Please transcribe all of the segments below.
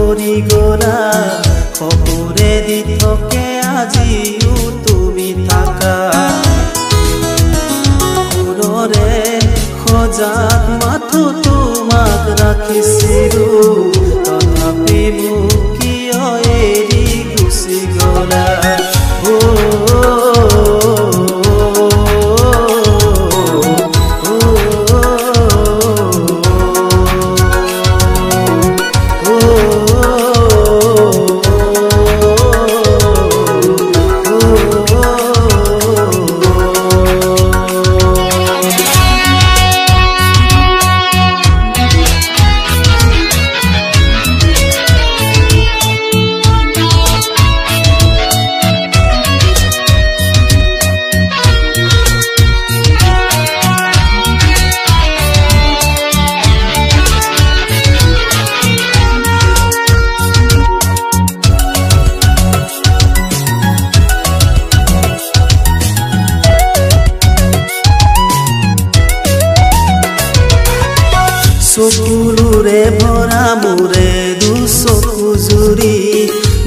পাহৰি গলা খবৰে দি থাকে আজিও তুমি থাকা সুৰৰে সজাত মাথো তোমাক ৰাখিছিলো তথাপি মোক কিয় এৰি গুচি গলা চকুলোৰে ভৰা মোৰে দুচকু জুৰি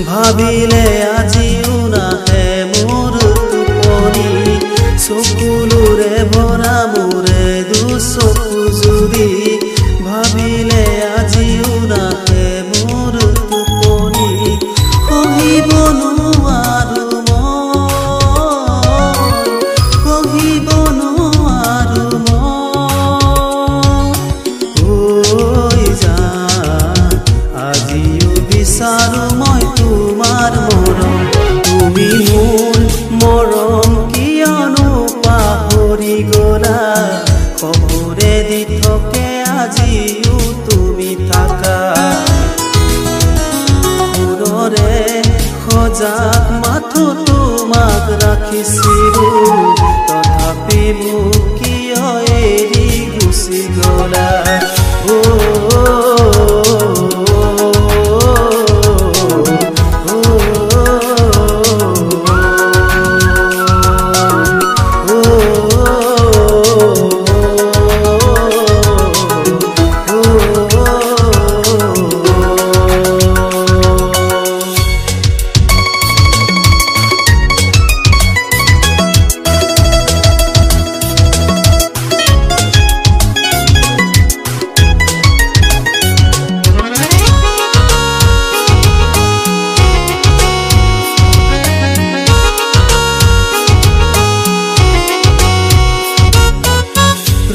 ভাবিলে আজিও নাহে মোৰ টোপনি চকুলোৰে ভৰা মোৰে দুচকু জুৰি ভাবিলে আজিও নাহে মোৰ টোপনি সহিব নোৱাৰো সহিব নোৱাৰো বিচাৰো মই তোমাৰ মৰম তুমি মোৰ মৰম কিয়নো পাহৰি গলা খবৰে দি থাকে আজিও তুমি থাকা সুৰৰে সজাত মাথো তোমাক ৰাখিছিলো তথাপি মোক কিয় এৰি গুচি গলা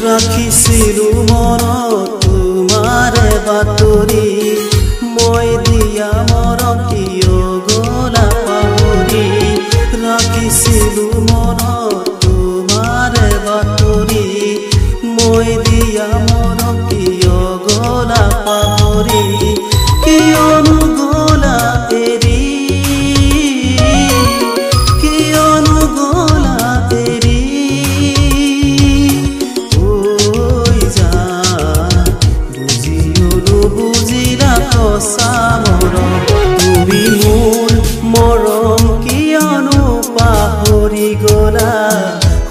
ৰাখিছিলো মনত তোমাৰে বাতৰি মই দিয়া মৰম কিয় গলা পাহৰি ৰাখিছিলো মনত তোমাৰে বাতৰি মই দিয়া মৰম কিয় গলা পাহৰি কিয়নো গলা এৰি কিয়নো গলা এৰি তুমি মোৰ মৰম কিয়নো পাহৰি গলা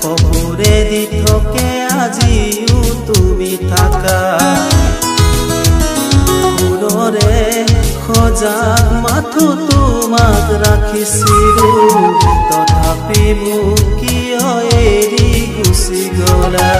খবৰে দি থাকে আজিও তুমি থাকা সুৰৰে সজাত মাথো তোমাক ৰাখিছিলো তথাপি মোক কিয় এৰি গুচি গলা